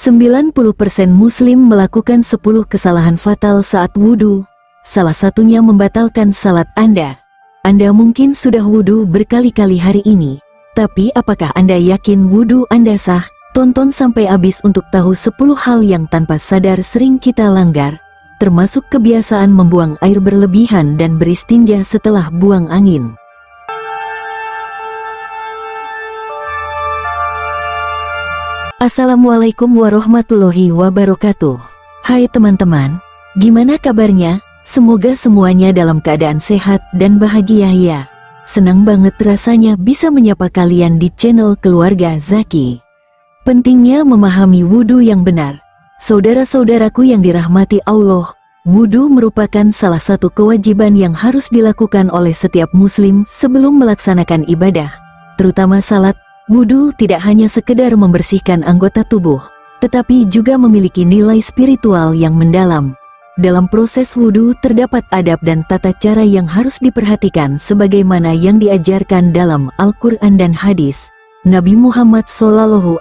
90% Muslim melakukan 10 kesalahan fatal saat wudhu. Salah satunya membatalkan salat Anda. Anda mungkin sudah wudhu berkali-kali hari ini, tapi apakah Anda yakin wudhu Anda sah? Tonton sampai habis untuk tahu 10 hal yang tanpa sadar sering kita langgar, termasuk kebiasaan membuang air berlebihan dan beristinja setelah buang angin. Assalamualaikum warahmatullahi wabarakatuh. Hai teman-teman, gimana kabarnya? Semoga semuanya dalam keadaan sehat dan bahagia ya. Senang banget rasanya bisa menyapa kalian di channel Keluarga Zaki. Pentingnya memahami wudhu yang benar. Saudara-saudaraku yang dirahmati Allah, wudhu merupakan salah satu kewajiban yang harus dilakukan oleh setiap muslim sebelum melaksanakan ibadah, terutama salat. Wudhu tidak hanya sekedar membersihkan anggota tubuh, tetapi juga memiliki nilai spiritual yang mendalam. Dalam proses wudhu terdapat adab dan tata cara yang harus diperhatikan sebagaimana yang diajarkan dalam Al-Quran dan hadis Nabi Muhammad SAW.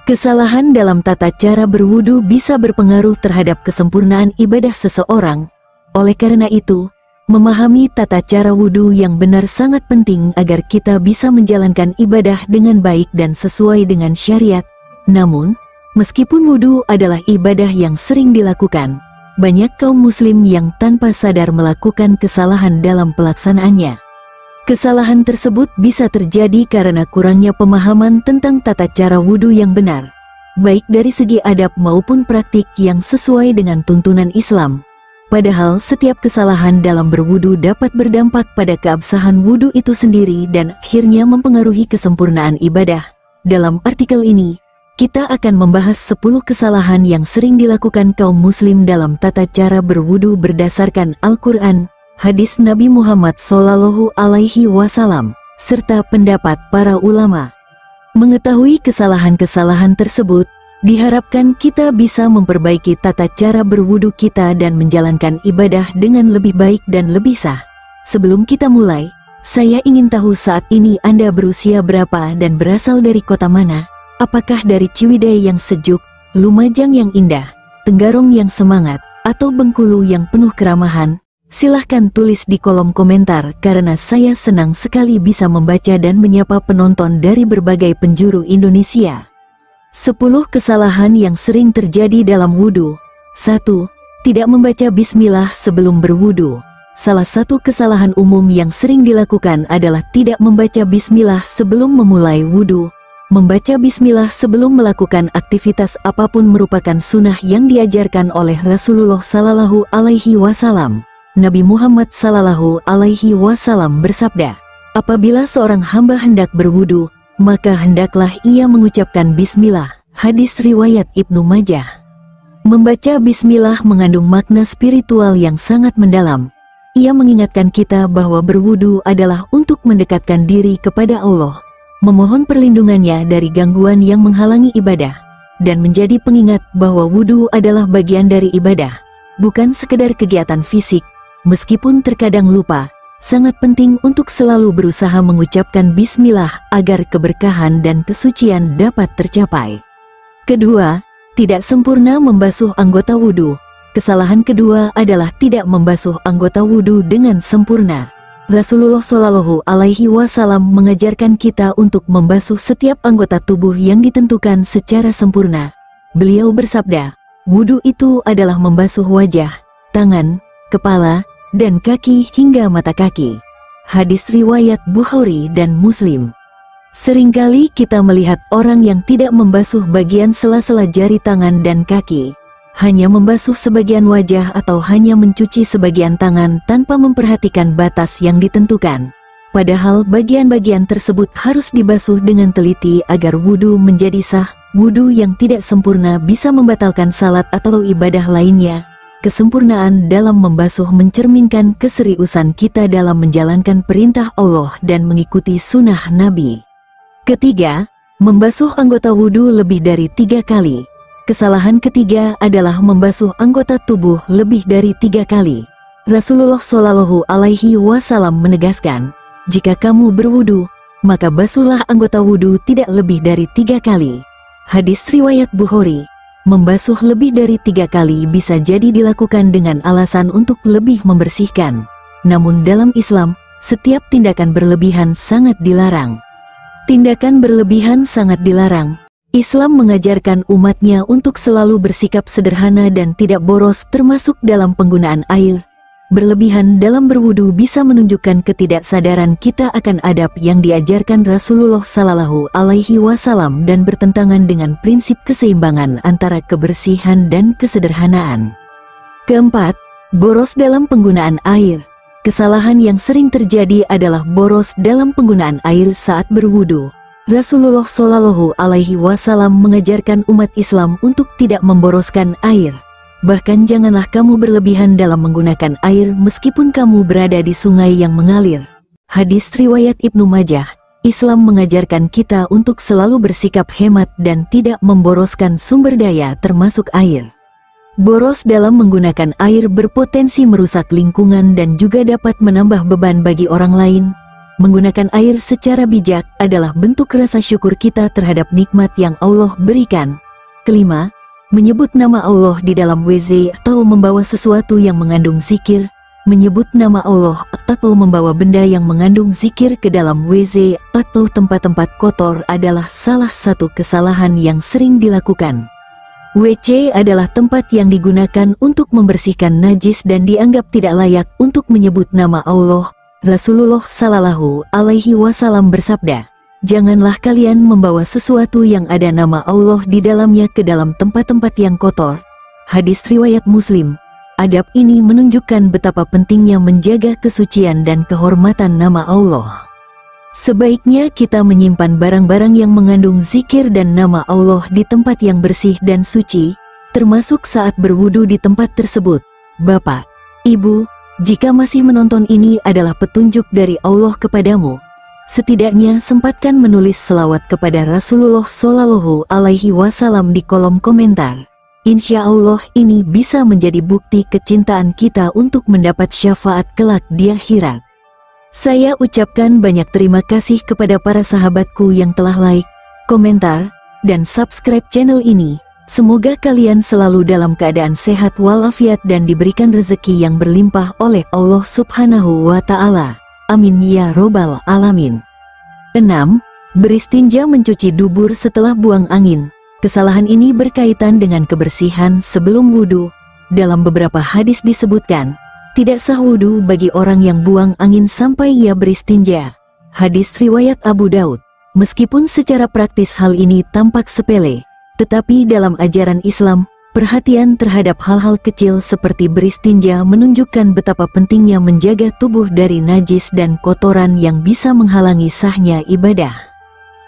Kesalahan dalam tata cara berwudhu bisa berpengaruh terhadap kesempurnaan ibadah seseorang. Oleh karena itu, memahami tata cara wudhu yang benar sangat penting agar kita bisa menjalankan ibadah dengan baik dan sesuai dengan syariat. Namun, meskipun wudhu adalah ibadah yang sering dilakukan, banyak kaum muslim yang tanpa sadar melakukan kesalahan dalam pelaksanaannya. Kesalahan tersebut bisa terjadi karena kurangnya pemahaman tentang tata cara wudhu yang benar, baik dari segi adab maupun praktik yang sesuai dengan tuntunan Islam. Padahal setiap kesalahan dalam berwudu dapat berdampak pada keabsahan wudu itu sendiri dan akhirnya mempengaruhi kesempurnaan ibadah. Dalam artikel ini, kita akan membahas 10 kesalahan yang sering dilakukan kaum muslim dalam tata cara berwudu berdasarkan Al-Quran, hadis Nabi Muhammad SAW, serta pendapat para ulama. Mengetahui kesalahan-kesalahan tersebut, diharapkan kita bisa memperbaiki tata cara berwudu kita dan menjalankan ibadah dengan lebih baik dan lebih sah. Sebelum kita mulai, saya ingin tahu saat ini Anda berusia berapa dan berasal dari kota mana? Apakah dari Ciwidey yang sejuk, Lumajang yang indah, Tenggarong yang semangat, atau Bengkulu yang penuh keramahan? Silahkan tulis di kolom komentar karena saya senang sekali bisa membaca dan menyapa penonton dari berbagai penjuru Indonesia. 10 kesalahan yang sering terjadi dalam wudhu. 1. Tidak membaca bismillah sebelum berwudhu. Salah satu kesalahan umum yang sering dilakukan adalah tidak membaca bismillah sebelum memulai wudhu. Membaca bismillah sebelum melakukan aktivitas apapun merupakan sunnah yang diajarkan oleh Rasulullah SAW. Nabi Muhammad SAW bersabda, apabila seorang hamba hendak berwudhu, maka hendaklah ia mengucapkan bismillah. Hadis riwayat Ibnu Majah. Membaca bismillah mengandung makna spiritual yang sangat mendalam. Ia mengingatkan kita bahwa berwudu adalah untuk mendekatkan diri kepada Allah, memohon perlindungannya dari gangguan yang menghalangi ibadah, dan menjadi pengingat bahwa wudu adalah bagian dari ibadah, bukan sekedar kegiatan fisik. Meskipun terkadang lupa, sangat penting untuk selalu berusaha mengucapkan bismillah agar keberkahan dan kesucian dapat tercapai. Kedua, tidak sempurna membasuh anggota wudhu. Kesalahan kedua adalah tidak membasuh anggota wudhu dengan sempurna. Rasulullah SAW mengajarkan kita untuk membasuh setiap anggota tubuh yang ditentukan secara sempurna. Beliau bersabda, wudhu itu adalah membasuh wajah, tangan, kepala, dan kaki hingga mata kaki. Hadis riwayat Bukhari dan Muslim. Seringkali kita melihat orang yang tidak membasuh bagian sela-sela jari tangan dan kaki, hanya membasuh sebagian wajah atau hanya mencuci sebagian tangan tanpa memperhatikan batas yang ditentukan. Padahal bagian-bagian tersebut harus dibasuh dengan teliti agar wudhu menjadi sah. Wudhu yang tidak sempurna bisa membatalkan salat atau ibadah lainnya. Kesempurnaan dalam membasuh mencerminkan keseriusan kita dalam menjalankan perintah Allah dan mengikuti sunnah Nabi. Ketiga, membasuh anggota wudhu lebih dari 3 kali. Kesalahan ketiga adalah membasuh anggota tubuh lebih dari 3 kali. Rasulullah SAW menegaskan, jika kamu berwudhu, maka basuhlah anggota wudhu tidak lebih dari 3 kali. Hadis riwayat Bukhari, membasuh lebih dari 3 kali bisa jadi dilakukan dengan alasan untuk lebih membersihkan. Namun dalam Islam, setiap tindakan berlebihan sangat dilarang. Tindakan berlebihan sangat dilarang. Islam mengajarkan umatnya untuk selalu bersikap sederhana dan tidak boros termasuk dalam penggunaan air. Berlebihan dalam berwudu bisa menunjukkan ketidaksadaran kita akan adab yang diajarkan Rasulullah Shallallahu Alaihi Wasallam dan bertentangan dengan prinsip keseimbangan antara kebersihan dan kesederhanaan. Keempat, boros dalam penggunaan air. Kesalahan yang sering terjadi adalah boros dalam penggunaan air saat berwudu. Rasulullah Shallallahu Alaihi Wasallam mengajarkan umat Islam untuk tidak memboroskan air. Bahkan janganlah kamu berlebihan dalam menggunakan air meskipun kamu berada di sungai yang mengalir. Hadis riwayat Ibnu Majah, Islam mengajarkan kita untuk selalu bersikap hemat dan tidak memboroskan sumber daya termasuk air. Boros dalam menggunakan air berpotensi merusak lingkungan dan juga dapat menambah beban bagi orang lain. Menggunakan air secara bijak adalah bentuk rasa syukur kita terhadap nikmat yang Allah berikan. Kelima, menyebut nama Allah di dalam WC atau membawa sesuatu yang mengandung zikir. Menyebut nama Allah atau membawa benda yang mengandung zikir ke dalam WC atau tempat-tempat kotor adalah salah satu kesalahan yang sering dilakukan. WC adalah tempat yang digunakan untuk membersihkan najis dan dianggap tidak layak untuk menyebut nama Allah. Rasulullah Shallallahu Alaihi Wasallam bersabda, "Janganlah kalian membawa sesuatu yang ada nama Allah di dalamnya ke dalam tempat-tempat yang kotor." Hadis riwayat Muslim. Adab ini menunjukkan betapa pentingnya menjaga kesucian dan kehormatan nama Allah. Sebaiknya kita menyimpan barang-barang yang mengandung zikir dan nama Allah di tempat yang bersih dan suci, termasuk saat berwudu di tempat tersebut. Bapak, Ibu, jika masih menonton ini adalah petunjuk dari Allah kepadamu, setidaknya sempatkan menulis selawat kepada Rasulullah Shallallahu Alaihi Wasallam di kolom komentar. Insya Allah ini bisa menjadi bukti kecintaan kita untuk mendapat syafaat kelak di akhirat. Saya ucapkan banyak terima kasih kepada para sahabatku yang telah like, komentar, dan subscribe channel ini. Semoga kalian selalu dalam keadaan sehat walafiat dan diberikan rezeki yang berlimpah oleh Allah Subhanahu wa Ta'ala. Amin ya robbal alamin. 6. Beristinja mencuci dubur setelah buang angin. Kesalahan ini berkaitan dengan kebersihan sebelum wudu. Dalam beberapa hadis disebutkan, tidak sah wudu bagi orang yang buang angin sampai ia beristinja. Hadis riwayat Abu Daud. Meskipun secara praktis hal ini tampak sepele, tetapi dalam ajaran Islam, perhatian terhadap hal-hal kecil seperti beristinja menunjukkan betapa pentingnya menjaga tubuh dari najis dan kotoran yang bisa menghalangi sahnya ibadah.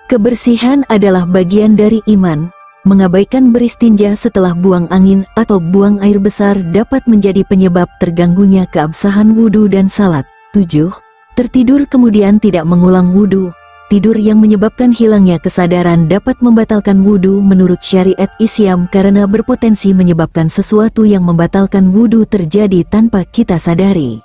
Kebersihan adalah bagian dari iman. Mengabaikan beristinja setelah buang angin atau buang air besar dapat menjadi penyebab terganggunya keabsahan wudu dan salat. 7. Tertidur kemudian tidak mengulang wudu. Tidur yang menyebabkan hilangnya kesadaran dapat membatalkan wudu menurut syariat Islam karena berpotensi menyebabkan sesuatu yang membatalkan wudu terjadi tanpa kita sadari.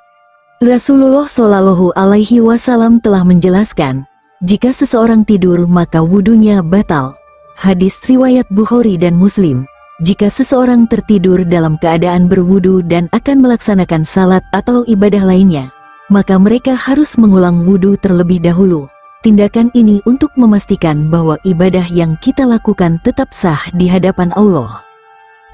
Rasulullah Shallallahu Alaihi Wasallam telah menjelaskan, jika seseorang tidur maka wudunya batal. Hadis riwayat Bukhari dan Muslim. Jika seseorang tertidur dalam keadaan berwudu dan akan melaksanakan salat atau ibadah lainnya, maka mereka harus mengulang wudu terlebih dahulu. Tindakan ini untuk memastikan bahwa ibadah yang kita lakukan tetap sah di hadapan Allah.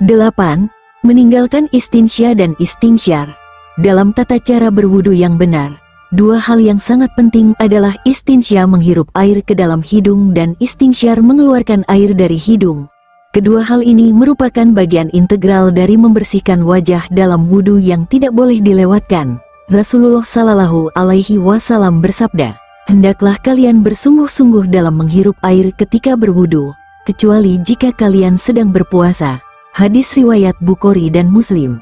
8. Meninggalkan istinsya dan istinsyar. Dalam tata cara berwudu yang benar, dua hal yang sangat penting adalah istinsya menghirup air ke dalam hidung dan istinsyar mengeluarkan air dari hidung. Kedua hal ini merupakan bagian integral dari membersihkan wajah dalam wudu yang tidak boleh dilewatkan. Rasulullah Shallallahu Alaihi Wasallam bersabda, "Hendaklah kalian bersungguh-sungguh dalam menghirup air ketika berwudu, kecuali jika kalian sedang berpuasa." Hadis riwayat Bukhari dan Muslim.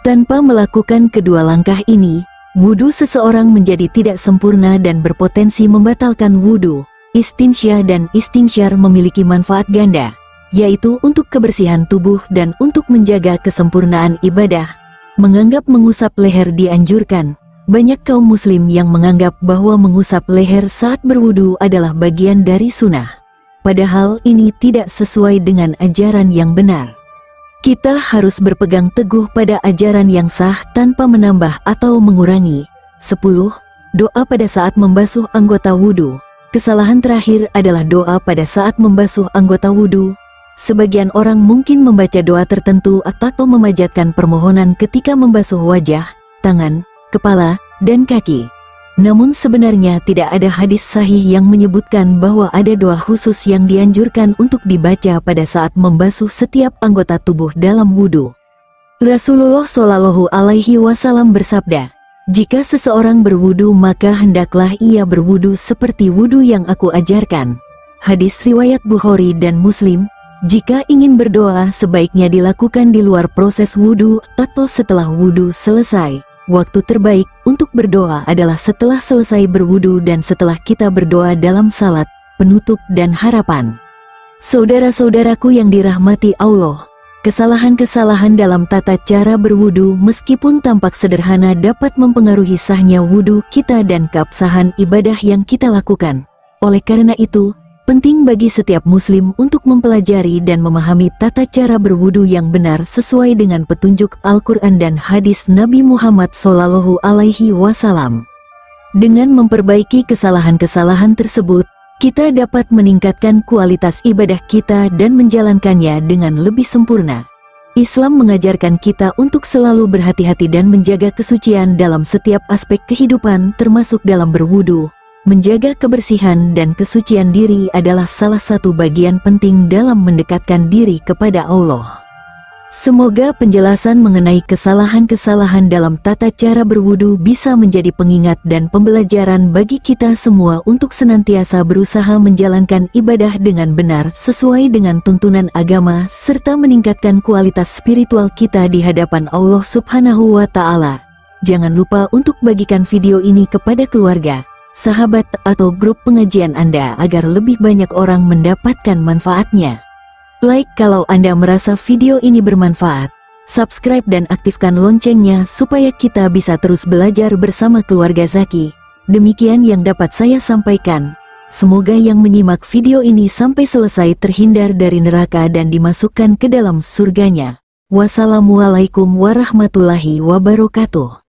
Tanpa melakukan kedua langkah ini, wudu seseorang menjadi tidak sempurna dan berpotensi membatalkan wudu. Istinsya dan istinsyar memiliki manfaat ganda, yaitu untuk kebersihan tubuh dan untuk menjaga kesempurnaan ibadah. Menganggap mengusap leher dianjurkan. Banyak kaum muslim yang menganggap bahwa mengusap leher saat berwudu adalah bagian dari sunnah. padahal ini tidak sesuai dengan ajaran yang benar. Kita harus berpegang teguh pada ajaran yang sah tanpa menambah atau mengurangi. 10. Doa pada saat membasuh anggota wudhu. Kesalahan terakhir adalah doa pada saat membasuh anggota wudhu. Sebagian orang mungkin membaca doa tertentu atau memanjatkan permohonan ketika membasuh wajah, tangan, kepala, dan kaki. Namun sebenarnya tidak ada hadis sahih yang menyebutkan bahwa ada doa khusus yang dianjurkan untuk dibaca pada saat membasuh setiap anggota tubuh dalam wudhu. Rasulullah Shallallahu Alaihi Wasallam bersabda, "Jika seseorang berwudhu maka hendaklah ia berwudhu seperti wudhu yang aku ajarkan." Hadis riwayat Bukhari dan Muslim. Jika ingin berdoa sebaiknya dilakukan di luar proses wudhu atau setelah wudhu selesai. Waktu terbaik untuk berdoa adalah setelah selesai berwudu dan setelah kita berdoa dalam salat, penutup dan harapan. Saudara-saudaraku yang dirahmati Allah, kesalahan-kesalahan dalam tata cara berwudu meskipun tampak sederhana dapat mempengaruhi sahnya wudu kita dan keabsahan ibadah yang kita lakukan. Oleh karena itu, penting bagi setiap muslim untuk mempelajari dan memahami tata cara berwudu yang benar sesuai dengan petunjuk Al-Quran dan hadis Nabi Muhammad Shallallahu Alaihi Wasallam. Dengan memperbaiki kesalahan-kesalahan tersebut, kita dapat meningkatkan kualitas ibadah kita dan menjalankannya dengan lebih sempurna. Islam mengajarkan kita untuk selalu berhati-hati dan menjaga kesucian dalam setiap aspek kehidupan termasuk dalam berwudu. Menjaga kebersihan dan kesucian diri adalah salah satu bagian penting dalam mendekatkan diri kepada Allah. Semoga penjelasan mengenai kesalahan-kesalahan dalam tata cara berwudu bisa menjadi pengingat dan pembelajaran bagi kita semua untuk senantiasa berusaha menjalankan ibadah dengan benar sesuai dengan tuntunan agama serta meningkatkan kualitas spiritual kita di hadapan Allah Subhanahu wa Ta'ala. Jangan lupa untuk bagikan video ini kepada keluarga, sahabat atau grup pengajian Anda agar lebih banyak orang mendapatkan manfaatnya. Like kalau Anda merasa video ini bermanfaat, subscribe dan aktifkan loncengnya supaya kita bisa terus belajar bersama keluarga Zaki. Demikian yang dapat saya sampaikan. Semoga yang menyimak video ini sampai selesai terhindar dari neraka dan dimasukkan ke dalam surganya. Wassalamualaikum warahmatullahi wabarakatuh.